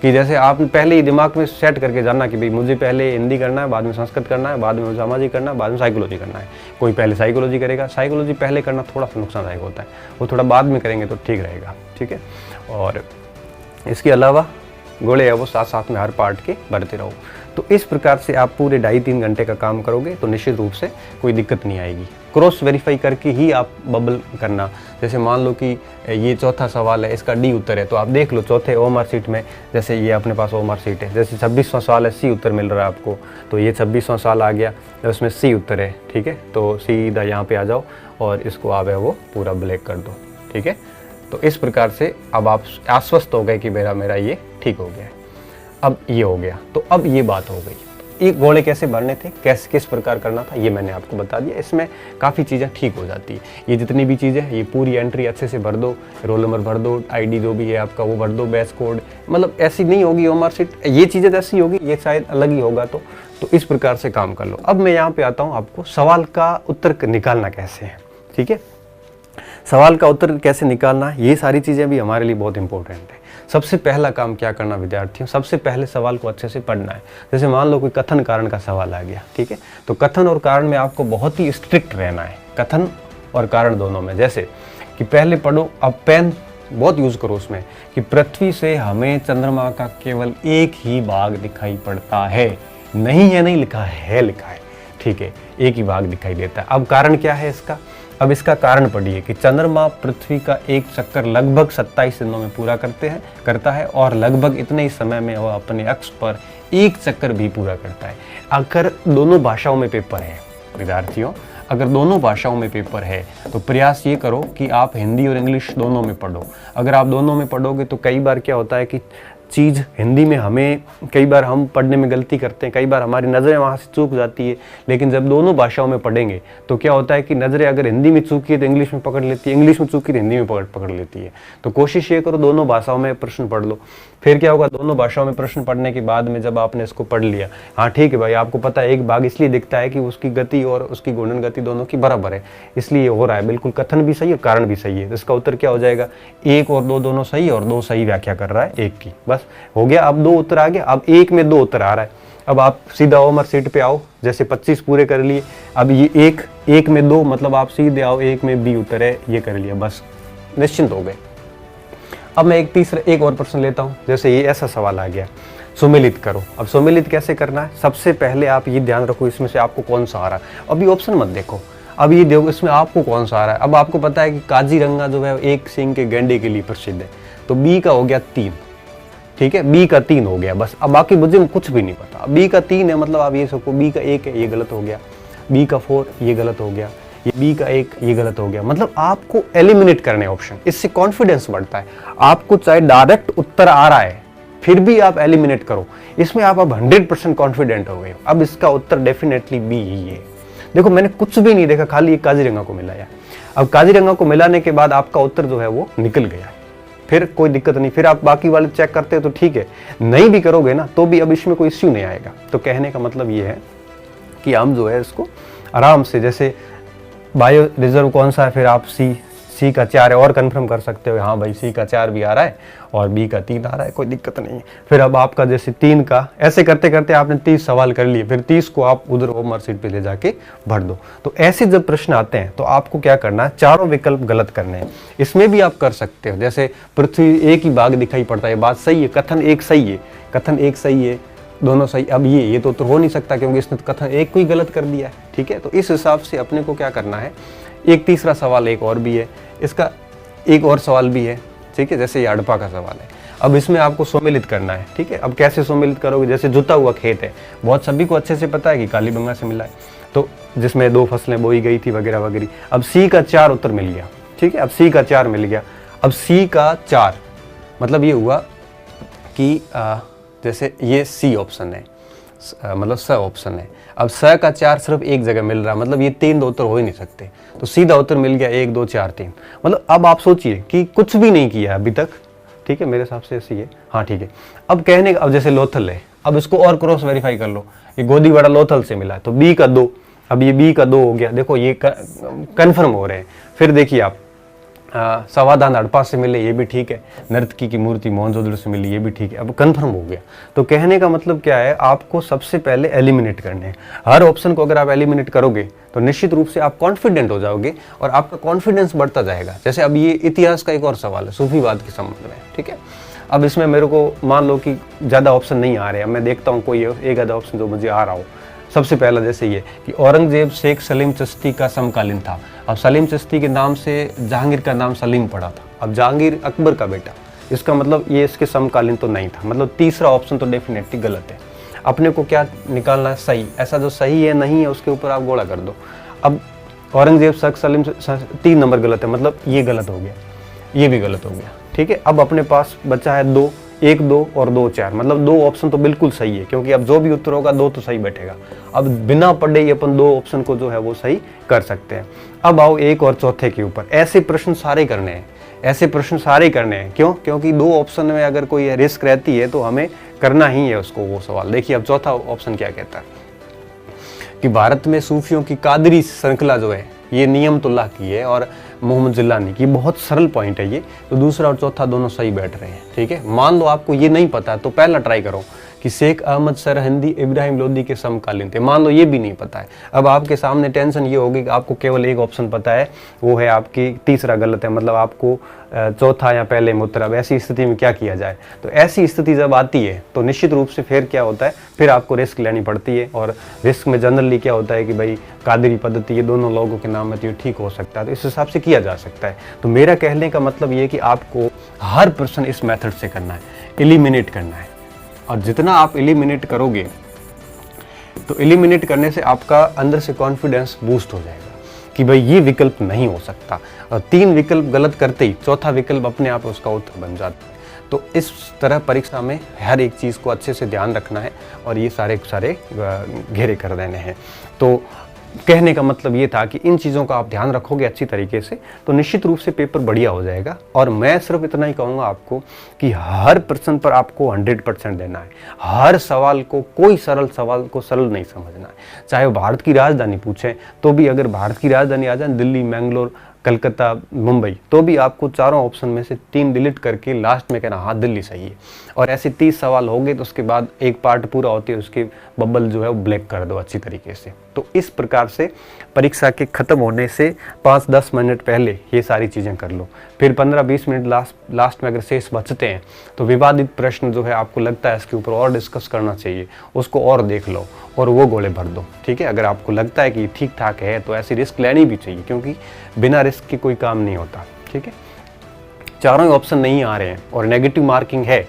कि जैसे आप पहले ही दिमाग में सेट करके जानना कि भाई मुझे पहले हिंदी करना है, बाद में संस्कृत करना है, बाद में सामाजिक करना है, बाद में साइकोलॉजी करना है। कोई पहले साइकोलॉजी करेगा, साइकोलॉजी पहले करना थोड़ा सा नुकसानदायक होता है, वो थोड़ा बाद में करेंगे तो ठीक रहेगा, ठीक है। और इसके अलावा गोले है वो साथ साथ में हर पार्ट के भरते रहो। तो इस प्रकार से आप पूरे 2.5-3 घंटे का काम करोगे तो निश्चित रूप से कोई दिक्कत नहीं आएगी। क्रॉस वेरीफाई करके ही आप बबल करना। जैसे मान लो कि ये चौथा सवाल है, इसका डी उत्तर है, तो आप देख लो चौथे ओएमआर सीट में, जैसे ये अपने पास ओएमआर सीट है, जैसे 26वां सवाल है सी उत्तर मिल रहा है आपको, तो ये 26वां सवाल आ गया, उसमें सी उत्तर है, ठीक है। तो सीधा यहाँ पे आ जाओ और इसको आप है वो पूरा ब्लैक कर दो, ठीक है। तो इस प्रकार से अब आप आश्वस्त हो गए कि मेरा ये ठीक हो गया है। अब ये हो गया, तो अब ये बात हो गई। ये घोड़े कैसे भरने थे, कैसे किस प्रकार करना था, ये मैंने आपको बता दिया। इसमें काफ़ी चीज़ें ठीक हो जाती है। ये जितनी भी चीज़ें, ये पूरी एंट्री अच्छे से भर दो, रोल नंबर भर दो, आईडी जो भी है आपका वो भर दो, बैच कोड, मतलब ऐसी नहीं होगी मार्कशीट, ये चीज़ें ऐसी होगी, ये शायद अलग ही होगा। तो इस प्रकार से काम कर लो। अब मैं यहाँ पे आता हूँ, आपको सवाल का उत्तर निकालना कैसे है, ठीक है। सवाल का उत्तर कैसे निकालना है, ये सारी चीज़ें भी हमारे लिए बहुत इंपॉर्टेंट है। सबसे पहला काम क्या करना विद्यार्थियों, सबसे पहले सवाल को अच्छे से पढ़ना है। जैसे मान लो कोई कथन कारण का सवाल आ गया, ठीक है, तो कथन और कारण में आपको बहुत ही स्ट्रिक्ट रहना है, कथन और कारण दोनों में। जैसे कि पहले पढ़ो, अब पेन बहुत यूज़ करो उसमें, कि पृथ्वी से हमें चंद्रमा का केवल एक ही भाग दिखाई पड़ता है, नहीं है नहीं लिखा है, लिखा है, ठीक है, एक ही भाग दिखाई देता है। अब कारण क्या है इसका, अब इसका कारण पढ़िए कि चंद्रमा पृथ्वी का एक चक्कर लगभग 27 दिनों में पूरा करता है और लगभग इतने ही समय में वह अपने अक्ष पर एक चक्कर भी पूरा करता है। अगर दोनों भाषाओं में पेपर है विद्यार्थियों, अगर दोनों भाषाओं में पेपर है तो प्रयास ये करो कि आप हिंदी और इंग्लिश दोनों में पढ़ो। अगर आप दोनों में पढ़ोगे तो कई बार क्या होता है कि चीज़ हिंदी में हमें, कई बार हम पढ़ने में गलती करते हैं, कई बार हमारी नज़रें वहाँ से चूक जाती है। लेकिन जब दोनों भाषाओं में पढ़ेंगे तो क्या होता है कि नज़रें अगर हिंदी में चूकी है तो इंग्लिश में पकड़ लेती है, इंग्लिश में चूकी तो हिंदी में पकड़ लेती है। तो कोशिश ये करो दोनों भाषाओं में प्रश्न पढ़ लो। फिर क्या होगा, दोनों भाषाओं में प्रश्न पढ़ने के बाद में जब आपने इसको पढ़ लिया, हाँ ठीक है भाई, आपको पता है एक भाग इसलिए दिखता है कि उसकी गति और उसकी घूर्णन गति दोनों की बराबर है, इसलिए हो रहा है, बिल्कुल कथन भी सही है कारण भी सही है। तो इसका उत्तर क्या हो जाएगा, 1 और 2 दोनों सही और 2 सही व्याख्या कर रहा है 1 की, बस हो गया। अब 2 उत्तर आ गया, अब 1 में 2 उत्तर आ रहा है। अब आप सीधा होमवर्क शीट पे आओ, जैसे 25 पूरे कर लिए, अब ये 1 में 2 मतलब आप सीधे आओ, 1 में बी उत्तर है, ये कर लिया, बस निश्चिंत हो गए। अब मैं एक और प्रश्न लेता हूँ। जैसे ये ऐसा सवाल आ गया, सुमेलित करो। अब सुमेलित कैसे करना है, सबसे पहले आप ये ध्यान रखो इसमें से आपको कौन सा आ रहा है। अभी ऑप्शन मत देखो, अब ये देखो इसमें आपको कौन सा आ रहा है। अब आपको पता है कि काजीरंगा जो है एक सींग के गैंडे के लिए प्रसिद्ध है, तो बी का हो गया 3, ठीक है, बी का 3 हो गया बस। अब बाकी मुझे कुछ भी नहीं पता, बी का 3 है मतलब आप ये सबको, बी का 1 है ये गलत हो गया, बी का 4 ये गलत हो गया, ये बी का 1 ये गलत हो गया। मतलब आपको एलिमिनेट करने ऑप्शन, इससे कॉन्फिडेंस बढ़ता है। आपको चाहे डायरेक्ट उत्तर आ रहा है फिर भी आप एलिमिनेट करो, इसमें आप अब 100% कॉन्फिडेंट हो गए। अब इसका उत्तर डेफिनेटली बी ही है। देखो मैंने कुछ भी नहीं देखा, खाली एक काजीरंगा को मिलाया। अब काजीरंगा को मिलाने के बाद आपका उत्तर जो है वो निकल गया, फिर कोई दिक्कत नहीं। फिर आप बाकी वाले चेक करते हो तो ठीक है, नहीं भी करोगे ना तो भी अब इसमें कोई इश्यू नहीं आएगा। तो कहने का मतलब ये है कि हम जो है इसको आराम से, जैसे बायो रिजर्व कौन सा है, फिर आप सी का 4 है और कंफर्म कर सकते हो, हाँ भाई सी का 4 भी आ रहा है और बी का 3 आ रहा है, कोई दिक्कत नहीं है। फिर अब आपका जैसे 3 का, ऐसे करते करते आपने 30 सवाल कर लिए, फिर 30 को आप उधर होमवर्क शीट पे ले जाके भर दो। तो ऐसे जब प्रश्न आते हैं तो आपको क्या करना है, चारों विकल्प गलत करने हैं। इसमें भी आप कर सकते हो, जैसे पृथ्वी एक ही भाग दिखाई पड़ता है, बात सही है, कथन 1 सही है, कथन 1 सही है, दोनों सही। अब ये तो हो नहीं सकता क्योंकि इसने कथन 1 को ही गलत कर दिया है, ठीक है। तो इस हिसाब से अपने को क्या करना है, एक तीसरा सवाल एक और भी है, इसका एक और सवाल भी है, ठीक है, जैसे ये हड़प्पा का सवाल है। अब इसमें आपको सम्मिलित करना है, ठीक है। अब कैसे सम्मिलित करोगे, जैसे जुता हुआ खेत है, बहुत सभी को अच्छे से पता है कि कालीबंगा से मिला है, तो जिसमें 2 फसलें बोई गई थी वगैरह वगैरह। अब सी का 4 उत्तर मिल गया, ठीक है, अब सी का 4 मिल गया। अब सी का 4 मतलब ये हुआ कि जैसे ये सी ऑप्शन है, मतलब स ऑप्शन है। अब स का 4 सिर्फ एक जगह मिल रहा है, मतलब ये 3 उत्तर हो ही नहीं सकते, तो सीधा उत्तर मिल गया 1 2 4 3। मतलब अब आप सोचिए कि कुछ भी नहीं किया अभी तक, ठीक है, मेरे हिसाब से ऐसी है, हाँ ठीक है। अब कहने का, अब जैसे लोथल है, अब इसको और क्रॉस वेरीफाई कर लो, ये गोदीवाड़ा लोथल से मिला है तो बी का 2, अब ये बी का 2 हो गया, देखो ये कन्फर्म हो रहे हैं। फिर देखिए आप समाधान हड़प्पा से मिले, ये भी ठीक है, नर्तकी की मूर्ति मोहनजोदड़ो से मिली, ये भी ठीक है, अब कंफर्म हो गया। तो कहने का मतलब क्या है, आपको सबसे पहले एलिमिनेट करने हैं। हर ऑप्शन को अगर आप एलिमिनेट करोगे तो निश्चित रूप से आप कॉन्फिडेंट हो जाओगे और आपका कॉन्फिडेंस बढ़ता जाएगा। जैसे अब ये इतिहास का एक और सवाल है सूफीवाद के संबंध में, ठीक है। अब इसमें मेरे को मान लो कि ज़्यादा ऑप्शन नहीं आ रहे हैं, मैं देखता हूँ कोई एक आधा ऑप्शन जो मुझे आ रहा हो। सबसे पहला जैसे ये कि औरंगजेब शेख सलीम चिश्ती का समकालीन था। अब सलीम चिश्ती के नाम से जहांगीर का नाम सलीम पड़ा था, अब जहांगीर अकबर का बेटा, इसका मतलब ये इसके समकालीन तो नहीं था, मतलब तीसरा ऑप्शन तो डेफिनेटली गलत है। अपने को क्या निकालना है, सही। ऐसा जो सही है नहीं है उसके ऊपर आप गोला कर दो। अब औरंगजेब शेख सलीम 3 नंबर गलत है, मतलब ये गलत हो गया, ये भी गलत हो गया, ठीक है। अब अपने पास बचा है 2, 1 2 और 2 4, मतलब 2 ऑप्शन तो बिल्कुल सही है, क्योंकि अब जो भी उत्तर होगा 2 तो सही बैठेगा। अब बिना पढ़े ही अपन 2 ऑप्शन को जो है वो सही कर सकते हैं। अब आओ 1 और चौथे के ऊपर। ऐसे प्रश्न सारे करने हैं, ऐसे प्रश्न सारे करने हैं। क्यों? क्योंकि 2 ऑप्शन में अगर कोई रिस्क रहती है तो हमें करना ही है उसको वो सवाल। देखिए अब चौथा ऑप्शन क्या कहता है कि भारत में सूफियों की कादरी श्रृंखला जो है ये नियमतुल्लाह की है और मोहम्मद जिलानी की। बहुत सरल पॉइंट है ये। तो दूसरा और चौथा दोनों सही बैठ रहे हैं, ठीक है। मान लो आपको ये नहीं पता तो पहला ट्राई करो कि शेख अहमद सरहिंदी इब्राहिम लोदी के समकालीन थे। मान लो ये भी नहीं पता है। अब आपके सामने टेंशन ये होगी कि आपको केवल एक ऑप्शन पता है, वो है आपकी तीसरा गलत है, मतलब आपको चौथा या पहले में उत्तर। अब ऐसी स्थिति में क्या किया जाए? तो ऐसी स्थिति जब आती है तो निश्चित रूप से फिर क्या होता है, फिर आपको रिस्क लेनी पड़ती है। और रिस्क में जनरली क्या होता है कि भाई कादरी पद्धति ये दोनों लोगों के नाम में तो ये ठीक हो सकता है, तो इस हिसाब से किया जा सकता है। तो मेरा कहने का मतलब ये कि आपको हर प्रश्न इस मेथड से करना है, एलिमिनेट करना है। और जितना आप एलिमिनेट करोगे तो एलिमिनेट करने से आपका अंदर से कॉन्फिडेंस बूस्ट हो जाएगा कि भाई ये विकल्प नहीं हो सकता। और 3 विकल्प गलत करते ही चौथा विकल्प अपने आप उसका उत्तर बन जाता है। तो इस तरह परीक्षा में हर एक चीज़ को अच्छे से ध्यान रखना है और ये सारे घेरे कर देने हैं। तो कहने का मतलब ये था कि इन चीज़ों का आप ध्यान रखोगे अच्छी तरीके से तो निश्चित रूप से पेपर बढ़िया हो जाएगा। और मैं सिर्फ इतना ही कहूँगा आपको कि हर प्रश्न पर आपको 100% देना है। हर सवाल को, कोई सरल सवाल को सरल नहीं समझना है। चाहे वो भारत की राजधानी पूछें तो भी अगर भारत की राजधानी आ जाए, दिल्ली, मैंगलोर, कलकत्ता, मुंबई, तो भी आपको चारों ऑप्शन में से 3 डिलीट करके लास्ट में कहना हाँ दिल्ली सही है। और ऐसे 30 सवाल हो गए तो उसके बाद एक पार्ट पूरा होती है, उसके बबल जो है वो ब्लैक कर दो अच्छी तरीके से। तो इस प्रकार से परीक्षा के ख़त्म होने से 5-10 मिनट पहले ये सारी चीज़ें कर लो। फिर 15-20 मिनट लास्ट में अगर शेष बचते हैं तो विवादित प्रश्न जो है आपको लगता है इसके ऊपर और डिस्कस करना चाहिए, उसको और देख लो और वो गोले भर दो, ठीक है। अगर आपको लगता है कि ठीक ठाक है तो ऐसी रिस्क लेनी भी चाहिए, क्योंकि बिना रिस्क के कोई काम नहीं होता, ठीक है। चारों ही ऑप्शन नहीं आ रहे हैं और नेगेटिव मार्किंग है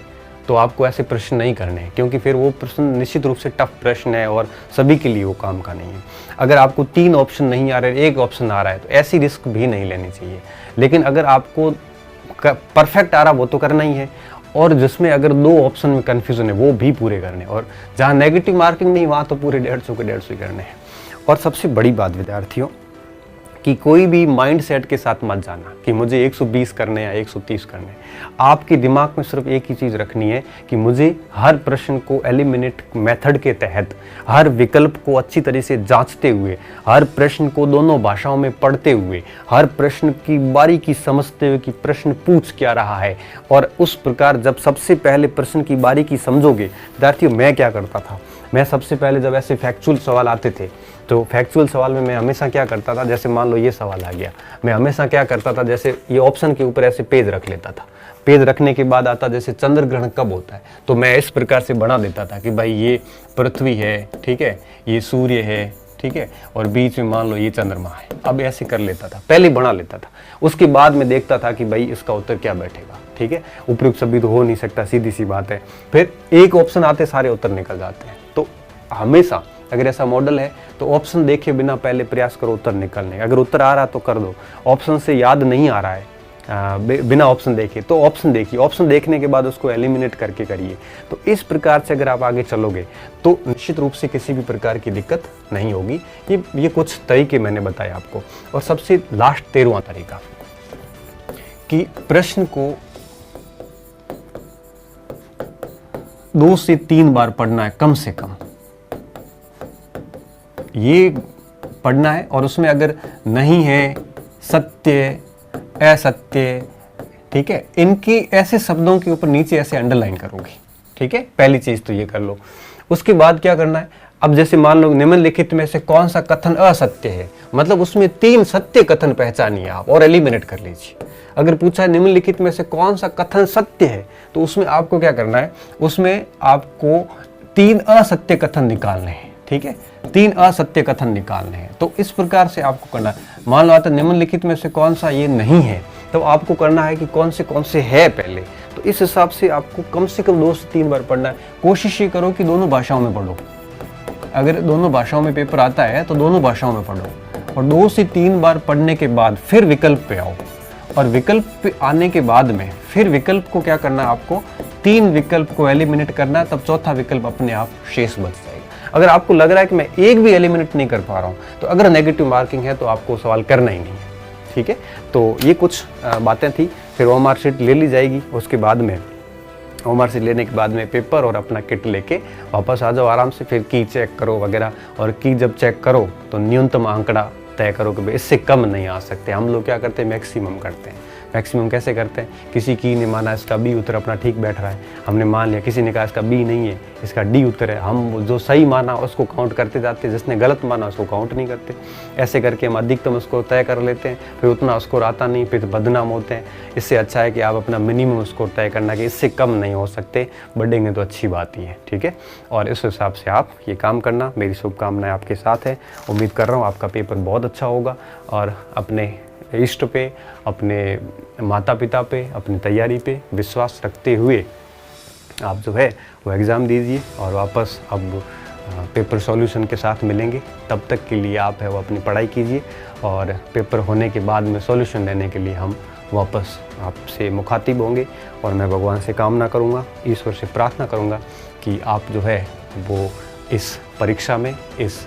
तो आपको ऐसे प्रश्न नहीं करने हैं, क्योंकि फिर वो प्रश्न निश्चित रूप से टफ प्रश्न है और सभी के लिए वो काम का नहीं है। अगर आपको 3 ऑप्शन नहीं आ रहे, 1 ऑप्शन आ रहा है तो ऐसी रिस्क भी नहीं लेनी चाहिए। लेकिन अगर आपको परफेक्ट आ रहा वो तो करना ही है, और जिसमें अगर 2 ऑप्शन में कन्फ्यूजन है वो भी पूरे करने, और जहाँ नेगेटिव मार्किंग नहीं वहाँ तो पूरे 150 के 150 करने हैं। और सबसे बड़ी बात विद्यार्थियों कि कोई भी माइंड सेट के साथ मत जाना कि मुझे 120 करने या 130 करने। आपके दिमाग में सिर्फ एक ही चीज़ रखनी है कि मुझे हर प्रश्न को एलिमिनेट मेथड के तहत, हर विकल्प को अच्छी तरह से जांचते हुए, हर प्रश्न को दोनों भाषाओं में पढ़ते हुए, हर प्रश्न की बारीकी समझते हुए कि प्रश्न पूछ क्या रहा है। और उस प्रकार जब सबसे पहले प्रश्न की बारीकी समझोगे, विद्यार्थियों मैं क्या करता था, मैं सबसे पहले जब ऐसे फैक्चुअल सवाल आते थे तो फैक्चुअल सवाल में मैं हमेशा क्या करता था, जैसे मान लो ये सवाल आ गया, मैं हमेशा क्या करता था, जैसे ये ऑप्शन के ऊपर ऐसे पेज रख लेता था। पेज रखने के बाद आता जैसे चंद्र ग्रहण कब होता है, तो मैं इस प्रकार से बना देता था कि भाई ये पृथ्वी है, ठीक है, ये सूर्य है, ठीक है, और बीच में मान लो ये चंद्रमा है। अब ऐसे कर लेता था, पहले बना लेता था, उसके बाद में देखता था कि भाई इसका उत्तर क्या बैठेगा, ठीक है। उपयुक्त शब्द तो हो नहीं सकता, सीधी सी बात है। फिर एक ऑप्शन आते सारे उत्तर निकल जाते हैं। तो हमेशा अगर ऐसा मॉडल है तो ऑप्शन देखे बिना पहले प्रयास करो उत्तर निकालने। अगर उत्तर आ रहा तो कर दो, ऑप्शन से याद नहीं आ रहा है बिना ऑप्शन देखे तो ऑप्शन देखिए, ऑप्शन देखने के बाद उसको एलिमिनेट करके करिए। तो इस प्रकार से अगर आप आगे चलोगे तो निश्चित रूप से किसी भी प्रकार की दिक्कत नहीं होगी। ये कुछ तरीके मैंने बताए आपको। और सबसे लास्ट 13वां तरीका कि प्रश्न को 2 से 3 बार पढ़ना है कम से कम, ये पढ़ना है। और उसमें अगर नहीं है, सत्य, असत्य, ठीक है, इनकी ऐसे शब्दों के ऊपर नीचे ऐसे अंडरलाइन करोगे, ठीक है। पहली चीज तो ये कर लो। उसके बाद क्या करना है, अब जैसे मान लो निम्नलिखित में से कौन सा कथन असत्य है, मतलब उसमें 3 सत्य कथन पहचानिए आप और एलिमिनेट कर लीजिए। अगर पूछा है निम्नलिखित में से कौन सा कथन सत्य है, तो उसमें आपको क्या करना है, उसमें आपको 3 असत्य कथन निकालने हैं, ठीक है, 3 असत्य कथन निकालने हैं। तो इस प्रकार से आपको करना है। मान लो आता निम्नलिखित में से कौन सा ये नहीं है, तो आपको करना है कि कौन से है पहले। तो इस हिसाब से आपको कम से कम 2 से 3 बार पढ़ना है। कोशिश ये करो कि दोनों भाषाओं में पढ़ो। अगर दोनों भाषाओं में पेपर आता है तो दोनों भाषाओं में पढ़ो, और 2 से 3 बार पढ़ने के बाद फिर विकल्प पे आओ। और विकल्प पे आने के बाद में फिर विकल्प को क्या करना है, आपको 3 विकल्प को एलिमिनेट करना है, तब चौथा विकल्प अपने आप शेष बच जाएगा। अगर आपको लग रहा है कि मैं एक भी एलिमिनेट नहीं कर पा रहा हूँ, तो अगर नेगेटिव मार्किंग है तो आपको सवाल करना ही नहीं है। ठीक है, तो ये कुछ बातें थी। फिर ओएमआर शीट ले ली जाएगी, उसके बाद में ओएमआर शीट लेने के बाद में पेपर और अपना किट लेके वापस आ जाओ आराम से। फिर की चेक करो वगैरह, और की जब चेक करो तो न्यूनतम आंकड़ा तय करो कि भाई इससे कम नहीं आ सकते। हम लोग क्या करते हैं, मैक्सिमम करते हैं। मैक्सिमम कैसे करते हैं, किसी की ने माना इसका बी उत्तर अपना ठीक बैठ रहा है, हमने मान लिया। किसी ने कहा इसका बी नहीं है, इसका डी उत्तर है, हम जो सही माना उसको काउंट करते जाते हैं, जिसने गलत माना उसको काउंट नहीं करते। ऐसे करके हम अधिकतम स्कोर तय कर लेते हैं, फिर उतना स्कोर आता नहीं, फिर बदनाम होते हैं। इससे अच्छा है कि आप अपना मिनिमम स्कोर तय करना कि इससे कम नहीं हो सकते, बढ़ेंगे तो अच्छी बात ही है। ठीक है, और इस हिसाब से आप ये काम करना। मेरी शुभकामनाएं आपके साथ है। उम्मीद कर रहा हूँ आपका पेपर बहुत अच्छा होगा, और अपने इष्ट पे, अपने माता पिता पे, अपनी तैयारी पे विश्वास रखते हुए आप जो है वो एग्ज़ाम दीजिए, और वापस अब पेपर सॉल्यूशन के साथ मिलेंगे। तब तक के लिए आप है वो अपनी पढ़ाई कीजिए, और पेपर होने के बाद में सॉल्यूशन लेने के लिए हम वापस आपसे मुखातिब होंगे। और मैं भगवान से कामना करूँगा, ईश्वर से प्रार्थना करूँगा कि आप जो है वो इस परीक्षा में, इस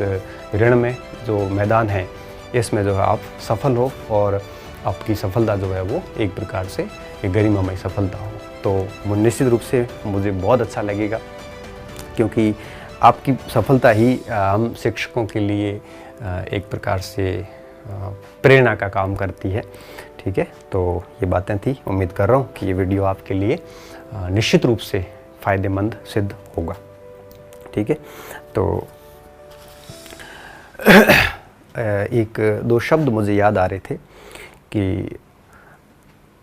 ऋण में जो मैदान है, इसमें जो है आप सफल हो, और आपकी सफलता जो है वो एक प्रकार से एक गरिमामय सफलता हो। तो निश्चित रूप से मुझे बहुत अच्छा लगेगा, क्योंकि आपकी सफलता ही हम शिक्षकों के लिए एक प्रकार से प्रेरणा का काम करती है। ठीक है, तो ये बातें थी। उम्मीद कर रहा हूँ कि ये वीडियो आपके लिए निश्चित रूप से फ़ायदेमंद सिद्ध होगा। ठीक है, तो एक दो शब्द मुझे याद आ रहे थे कि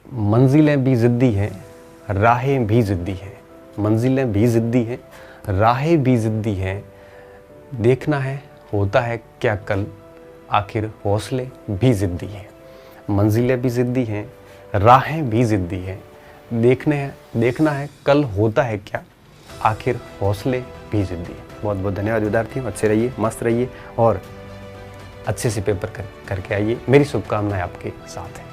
मंजिलें भी ज़िद्दी हैं, राहें भी ज़िद्दी हैं। मंजिलें भी ज़िद्दी हैं, राहें भी ज़िद्दी हैं, देखना है होता है क्या कल, आखिर हौसले भी ज़िद्दी हैं। मंजिलें भी ज़िद्दी हैं, राहें भी ज़िद्दी हैं, देखना है कल होता है क्या, आखिर हौसले भी ज़िद्दी हैं। बहुत बहुत धन्यवाद विद्यार्थियों, अच्छे रहिए, मस्त रहिए, और अच्छे से पेपर करके आइए। मेरी शुभकामनाएं आपके साथ हैं।